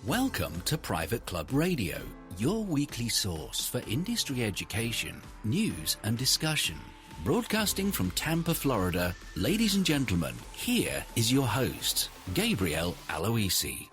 Welcome to Private Club Radio, your weekly source for industry education, news and discussion. Broadcasting from Tampa, Florida, ladies and gentlemen, here is your host, Gabriel Aloisi.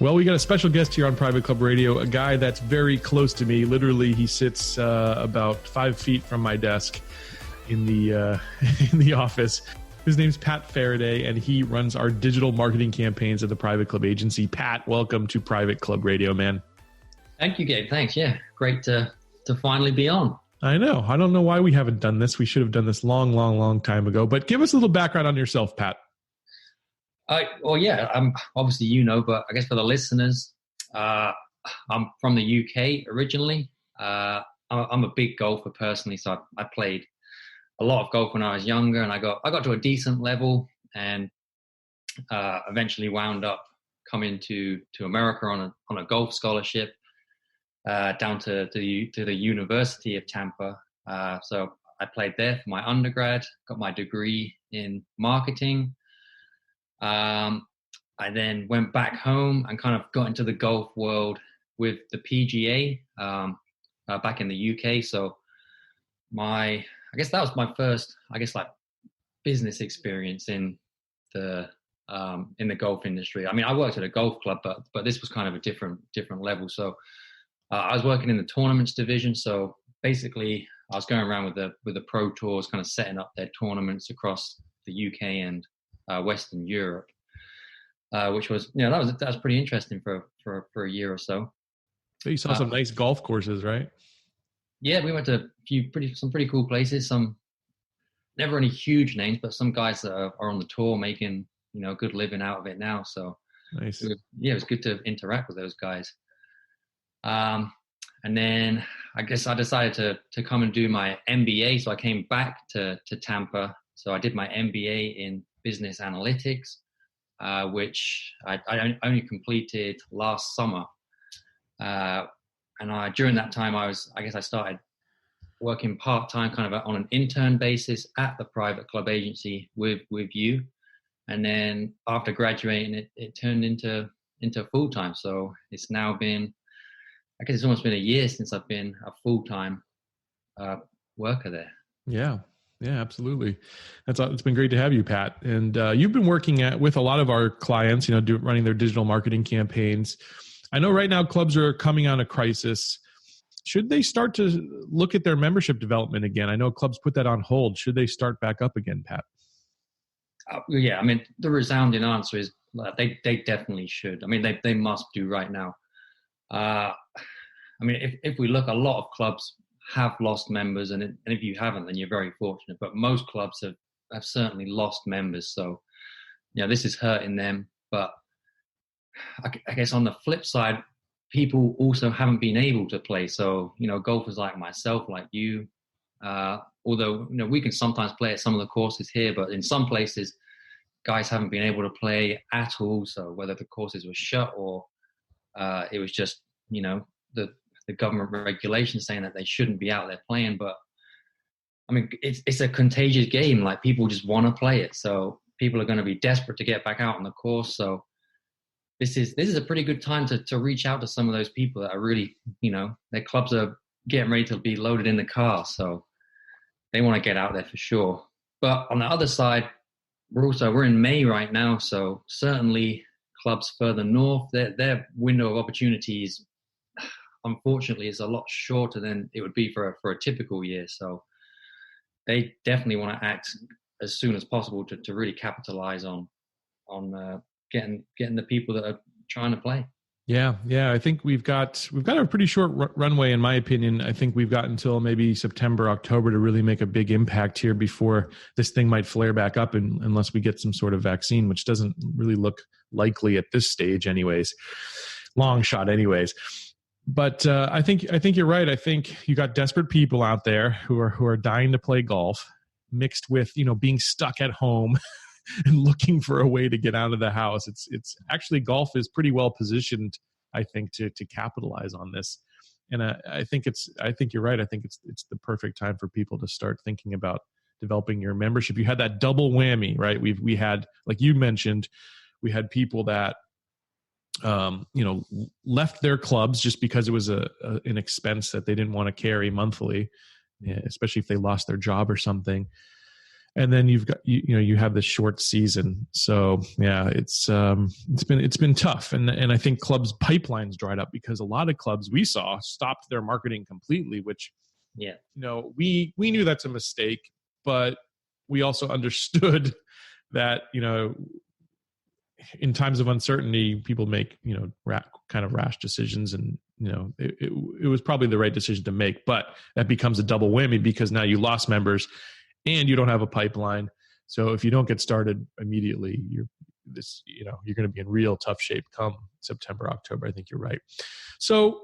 Well, we got a special guest here on Private Club Radio, a guy that's very close to me. Literally, he sits about 5 feet from my desk in the in the office. His name's Pat Faraday, and he runs our digital marketing campaigns at the Private Club Agency. Pat, welcome to Private Club Radio, man. Thank you, Gabe. Thanks. Yeah, great to finally be on. I know. I don't know why we haven't done this. We should have done this long time ago. But give us a little background on yourself, Pat. I'm obviously but I guess for the listeners, I'm from the UK originally. I'm a big golfer personally, so I played a lot of golf when I was younger, and I got to a decent level, and eventually wound up coming to America on a golf scholarship down to the University of Tampa. So I played there for my undergrad, got my degree in marketing. I then went back home and kind of got into the golf world with the PGA back in the UK. So I guess that was my first, business experience in the golf industry. I mean, I worked at a golf club, but this was kind of a different level. So I was working in the tournaments division. So basically, I was going around with the pro tours, kind of setting up their tournaments across the UK and Western Europe, which was, that was pretty interesting for a year or so. So you saw some nice golf courses, right? Yeah, we went to some pretty cool places. Some never any huge names, but some guys that are on the tour making a good living out of it now. So nice. It was good to interact with those guys. And then I guess I decided to come and do my MBA. So I came back to Tampa. So I did my MBA in business analytics, which I only completed last summer. And during that time, I started working part-time kind of on an intern basis at the Private Club Agency with you. And then after graduating, it turned into full-time. So it's now been, I guess it's almost been a year since I've been a full-time worker there. Yeah, absolutely. It's been great to have you, Pat. And you've been working with a lot of our clients, running their digital marketing campaigns. I know right now clubs are coming on a crisis. Should they start to look at their membership development again? I know clubs put that on hold. Should they start back up again, Pat? Yeah, I mean, the resounding answer is they definitely should. I mean, they must do right now. I mean, if we look, a lot of clubs have lost members, and if you haven't, then you're very fortunate. But most clubs have certainly lost members. So, this is hurting them. But I guess on the flip side, people also haven't been able to play. So, golfers like myself, like you, although, we can sometimes play at some of the courses here, but in some places, guys haven't been able to play at all. So whether the courses were shut or it was just, the government regulations saying that they shouldn't be out there playing. But I mean, it's a contagious game. Like, people just want to play it. So people are going to be desperate to get back out on the course. So this is a pretty good time to reach out to some of those people that are really, their clubs are getting ready to be loaded in the car. So they want to get out there for sure. But on the other side, we're in May right now. So certainly clubs further north, their window of opportunities, unfortunately, is a lot shorter than it would be for a typical year. So they definitely want to act as soon as possible to really capitalize on getting the people that are trying to play. Yeah. I think we've got a pretty short runway, in my opinion. I think we've got until maybe September, October to really make a big impact here before this thing might flare back up, unless we get some sort of vaccine, which doesn't really look likely at this stage, anyways. Long shot, anyways. But I think you're right. I think you got desperate people out there who are dying to play golf, mixed with being stuck at home and looking for a way to get out of the house. It's actually, golf is pretty well positioned, I think, to capitalize on this. And I think you're right. I think it's the perfect time for people to start thinking about developing your membership. You had that double whammy, right? We had, like you mentioned, we had people that left their clubs just because it was an expense that they didn't want to carry monthly, especially if they lost their job or something. And then you've got you have this short season, so yeah, it's been tough, and I think clubs' pipelines dried up because a lot of clubs we saw stopped their marketing completely, which we knew that's a mistake, but we also understood that in times of uncertainty, people make kind of rash decisions, and it was probably the right decision to make, but that becomes a double whammy because now you lost members and you don't have a pipeline. So if you don't get started immediately, you're going to be in real tough shape come September, October. I think you're right. So,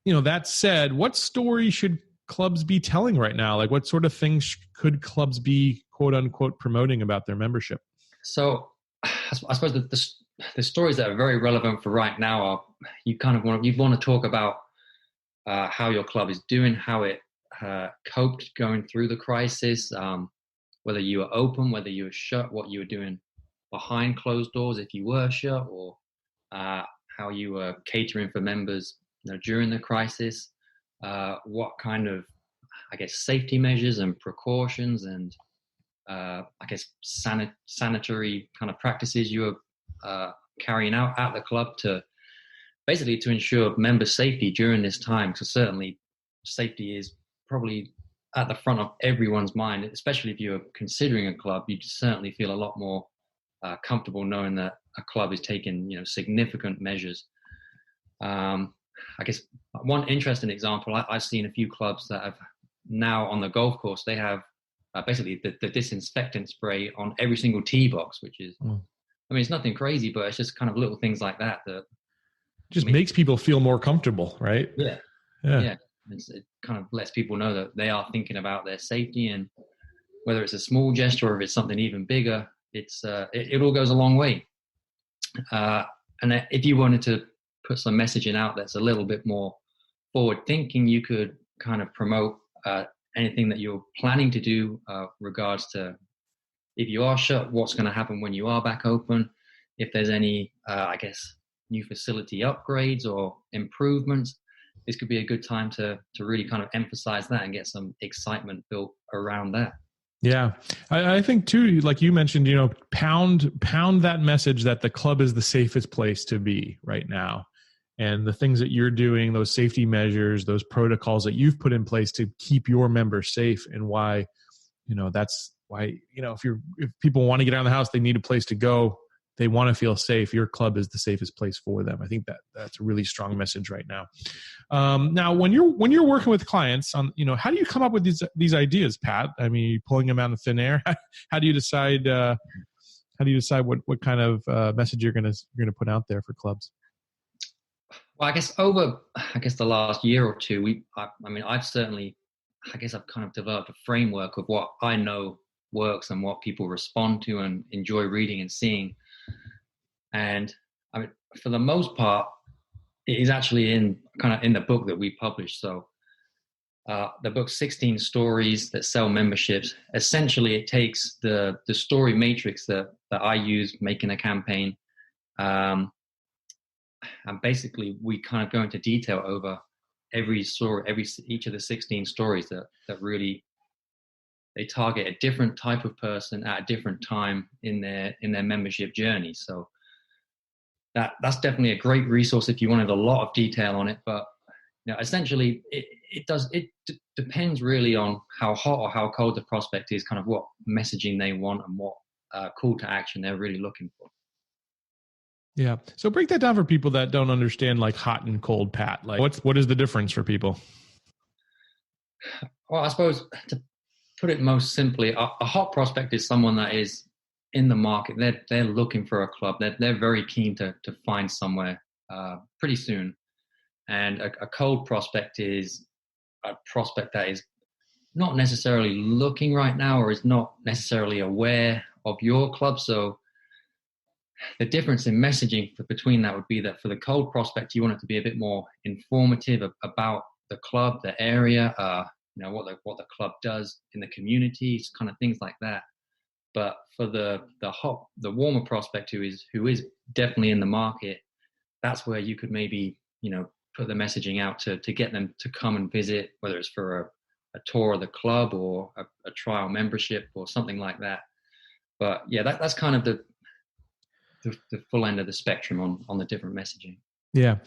that said, what story should clubs be telling right now? Like, what sort of things could clubs be quote unquote promoting about their membership? So I suppose the stories that are very relevant for right now are you want to talk about how your club is doing, how it coped going through the crisis, whether you were open, whether you were shut, what you were doing behind closed doors if you were shut, or how you were catering for members during the crisis, what kind of safety measures and precautions and sanitary kind of practices you were carrying out at the club to ensure member safety during this time. So certainly safety is probably at the front of everyone's mind, especially if you're considering a club. You certainly feel a lot more comfortable knowing that a club is taking significant measures. I guess one interesting example, I've seen a few clubs that have now on the golf course, they have basically the disinfectant spray on every single tee box, which is, it's nothing crazy, but it's just kind of little things like that just makes people feel more comfortable, right? Yeah. It kind of lets people know that they are thinking about their safety, and whether it's a small gesture or if it's something even bigger, it all goes a long way. And if you wanted to put some messaging out that's a little bit more forward thinking, you could kind of promote anything that you're planning to do regards to if you are shut, what's going to happen when you are back open, if there's any new facility upgrades or improvements. This could be a good time to really kind of emphasize that and get some excitement built around that. Yeah. I think too, like you mentioned, pound that message that the club is the safest place to be right now. And the things that you're doing, those safety measures, those protocols that you've put in place to keep your members safe, and why, that's why, if people want to get out of the house, they need a place to go. They want to feel safe. Your club is the safest place for them. I think that's a really strong message right now. Now, when you're working with clients on, how do you come up with these ideas, Pat? I mean, you're pulling them out of thin air. How do you decide? What kind of message you're going to put out there for clubs? Well, I guess over the last year or two, I've kind of developed a framework of what I know works and what people respond to and enjoy reading and seeing. And for the most part, it is actually in the book that we published. So the book 16 Stories That Sell Memberships, essentially it takes the story matrix that I use making a campaign. And basically we kind of go into detail over every story, each of the 16 stories that really, they target a different type of person at a different time in their membership journey. So that's definitely a great resource if you wanted a lot of detail on it. But essentially, it depends really on how hot or how cold the prospect is, kind of what messaging they want and what call to action they're really looking for. Yeah. So break that down for people that don't understand like hot and cold, Pat. Like what is the difference for people? Well, I suppose to put it most simply, a hot prospect is someone that is in the market. They're looking for a club. They're very keen to find somewhere pretty soon. And a cold prospect is a prospect that is not necessarily looking right now or is not necessarily aware of your club. So the difference in messaging between that would be that for the cold prospect, you want it to be a bit more informative about the club, the area, what the club does in the community, kind of things like that. But for the warmer prospect who is definitely in the market, that's where you could maybe, put the messaging out to get them to come and visit, whether it's for a tour of the club or a trial membership or something like that. But yeah, that's kind of the full end of the spectrum on the different messaging. Yeah.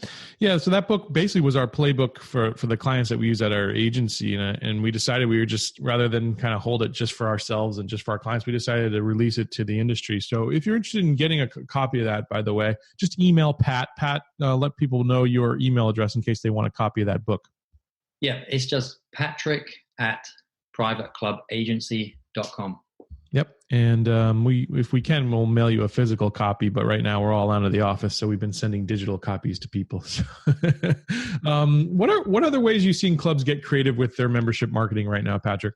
So that book basically was our playbook for the clients that we use at our agency. And we decided we were just, rather than kind of hold it just for ourselves and just for our clients, we decided to release it to the industry. So if you're interested in getting a copy of that, by the way, just email Pat. Pat, let people know your email address in case they want a copy of that book. Yeah, it's just patrick@privateclubagency.com. Yep. And if we can, we'll mail you a physical copy, but right now we're all out of the office, so we've been sending digital copies to people. So what other ways you've seen clubs get creative with their membership marketing right now, Patrick?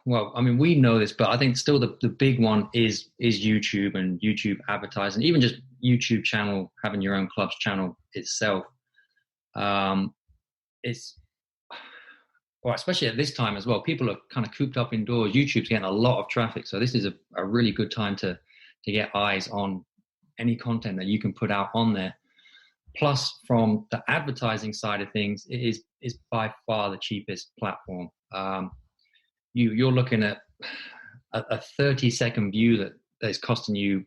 We know this, but I think still the big one is YouTube and YouTube advertising, even just YouTube channel, having your own club's channel itself. Especially at this time as well, people are kind of cooped up indoors. YouTube's getting a lot of traffic. So this is a really good time to get eyes on any content that you can put out on there. Plus, from the advertising side of things, it is by far the cheapest platform. You're looking at a 30-second view that is costing you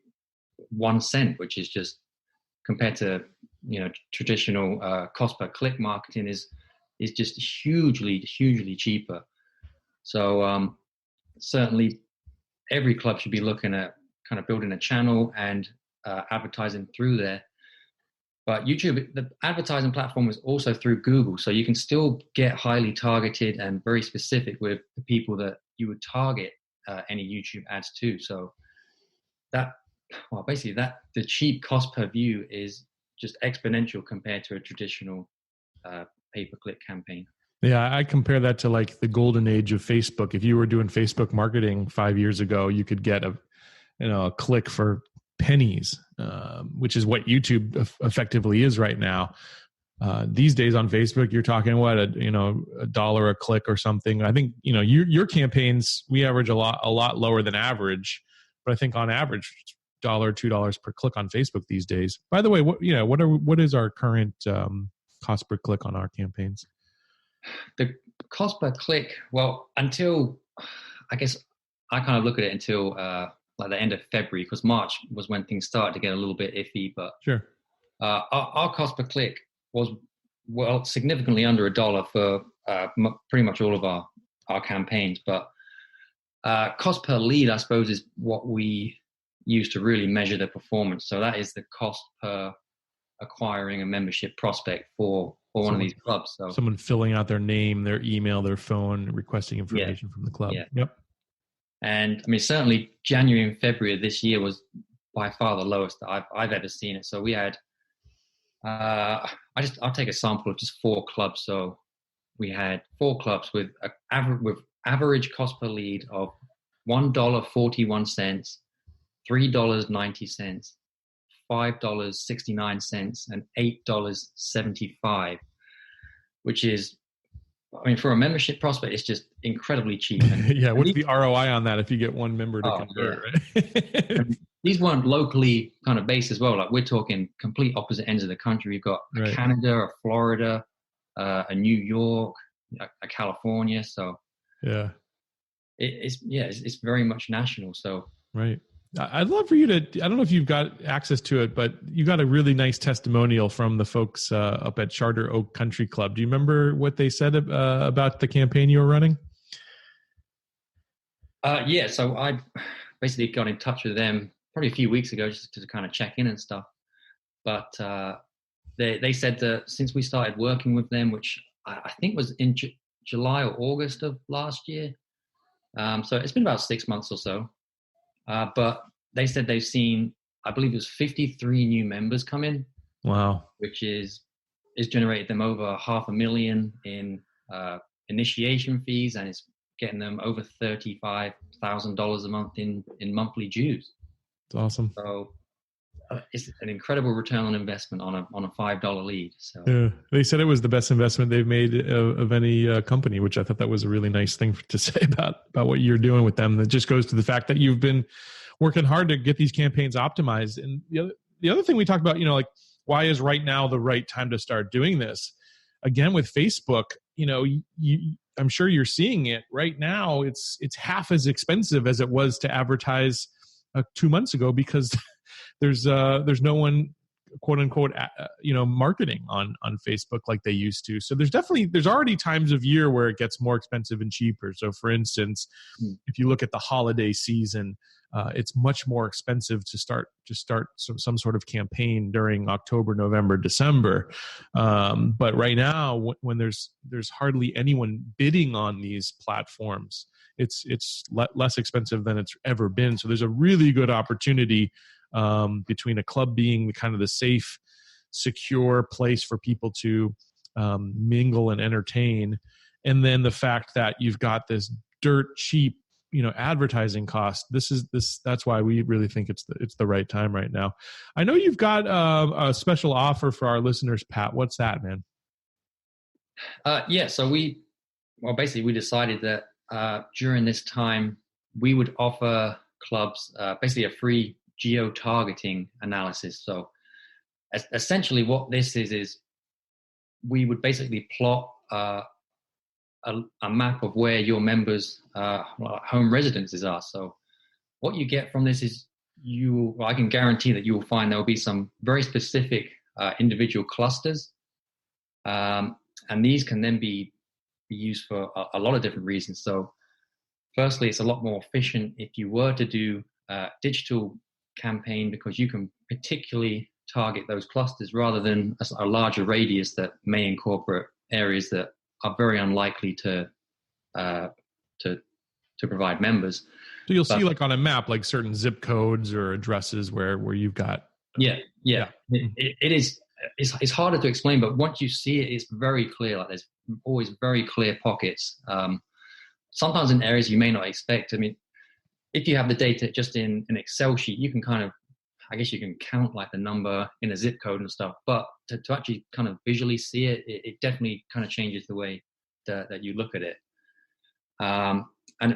1 cent, which is just, compared to traditional cost per click marketing, is just hugely cheaper. So certainly every club should be looking at kind of building a channel and advertising through there. But YouTube, the advertising platform is also through Google, so you can still get highly targeted and very specific with the people that you would target any YouTube ads to. So the cheap cost per view is just exponential compared to a traditional pay-per-click campaign. Yeah, I compare that to like the golden age of Facebook. If you were doing Facebook marketing 5 years ago, you could get a click for pennies, which is what YouTube effectively is right now. These days on Facebook, you're talking $1 a click or something. I think your campaigns, we average a lot lower than average, but I think on average $1, $2 per click on Facebook these days. By the way, what is our current cost per click on our campaigns? The cost per click, until, I guess I kind of look at it until like the end of February, because March was when things started to get a little bit iffy. But sure, our cost per click was significantly under $1 for pretty much all of our campaigns. But cost per lead, I suppose, is what we use to really measure the performance. So that is the cost per acquiring a membership prospect for one of these clubs. So someone filling out their name, their email, their phone, requesting information from the club. Yeah. Yep. And I mean, certainly January and February of this year was by far the lowest that I've ever seen it. So we had, I'll take a sample of just 4 clubs. So we had 4 clubs with average cost per lead of $1.41, $3.90, $5.69, and $8.75, which is, I mean, for a membership prospect, it's just incredibly cheap. Yeah, what's the ROI on that if you get one member to convert? Yeah. Right? These weren't locally kind of based as well. Like, we're talking complete opposite ends of the country. We've got right. Canada, a Florida, a New York, a California. So yeah, it's very much national. So right. I'd love for you to, I don't know if you've got access to it, but you got a really nice testimonial from the folks up at Charter Oak Country Club. Do you remember what they said about the campaign you were running? Yeah, so I basically got in touch with them probably a few weeks ago just to kind of check in and stuff. But they said that since we started working with them, which I think was in July or August of last year, so it's been about 6 months or so. But they said they've seen, I believe it was 53 new members come in. Wow. Which is generated them over $500,000 in initiation fees, and it's getting them over $35,000 a month in monthly dues. It's awesome. So it's an incredible return on investment on a $5 lead. So yeah, they said it was the best investment they've made of any company, which I thought that was a really nice thing to say about what you're doing with them. That just goes to the fact that you've been working hard to get these campaigns optimized. And the the other thing we talked about, like why is right now the right time to start doing this? Again, with Facebook, I'm sure you're seeing it right now. It's half as expensive as it was to advertise 2 months ago because there's no one, quote unquote, marketing on Facebook like they used to. So there's already times of year where it gets more expensive and cheaper. So for instance, if you look at the holiday season, it's much more expensive to start some sort of campaign during October, November, December. But right now, when there's hardly anyone bidding on these platforms, it's less expensive than it's ever been. So there's a really good opportunity between a club being kind of the safe, secure place for people to mingle and entertain, and then the fact that you've got this dirt cheap advertising cost. That's why we really think it's the right time right now. I know you've got a special offer for our listeners, Pat. What's that, man? So we decided that during this time we would offer clubs basically a free geo-targeting analysis. So essentially what this is we would basically plot a map of where your members' home residences are. So what you get from this is I can guarantee that you will find there will be some very specific individual clusters. And these can then be used for a lot of different reasons. So firstly, it's a lot more efficient if you were to do a digital campaign because you can particularly target those clusters rather than a larger radius that may incorporate areas that are very unlikely to provide members. So you'll see like on a map, like certain zip codes or addresses where you've got. Yeah. It's harder to explain, but once you see it, it's very clear. Like there's always very clear pockets. Sometimes in areas you may not expect. I mean, if you have the data just in an Excel sheet, you can you can count like the number in a zip code and stuff, but to actually kind of visually see it, it definitely kind of changes the way that you look at it. And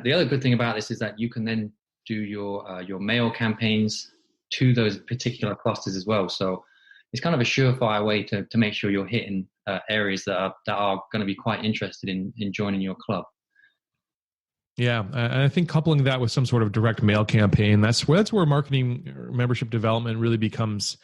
the other good thing about this is that you can then do your mail campaigns to those particular clusters as well. So it's kind of a surefire way to make sure you're hitting areas that are going to be quite interested in joining your club. Yeah, and I think coupling that with some sort of direct mail campaign, that's where marketing or membership development really becomes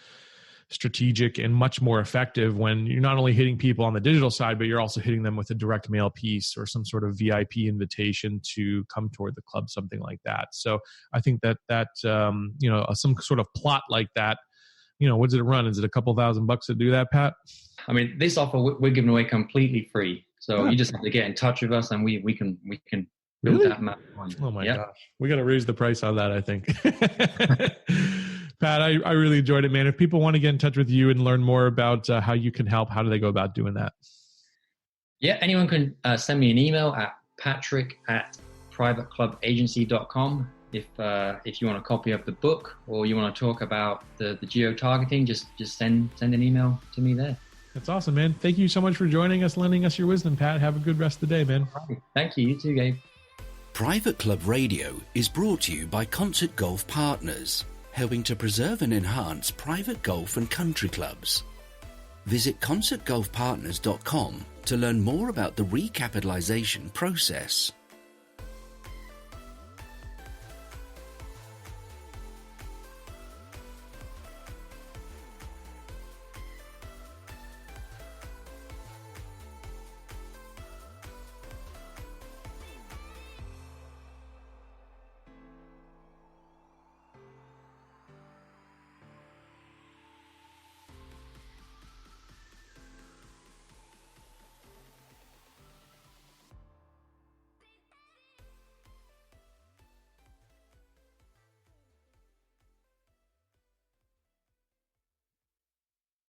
strategic and much more effective when you're not only hitting people on the digital side, but you're also hitting them with a direct mail piece or some sort of VIP invitation to come toward the club, something like that. So I think that some sort of plot like that, what does it run? Is it a couple $1,000 to do that, Pat? I mean, this offer we're giving away completely free. So you just have to get in touch with us and we can build really? That map. Oh my gosh. We got to raise the price on that, I think. Pat, I really enjoyed it, man. If people want to get in touch with you and learn more about how you can help, how do they go about doing that? Yeah, anyone can send me an email at patrick@privateclubagency.com. If you want a copy of the book or you want to talk about the geo-targeting, just send an email to me there. That's awesome, man. Thank you so much for joining us, lending us your wisdom, Pat. Have a good rest of the day, man. Thank you. You too, Gabe. Private Club Radio is brought to you by Concert Golf Partners, helping to preserve and enhance private golf and country clubs. Visit concertgolfpartners.com to learn more about the recapitalization process.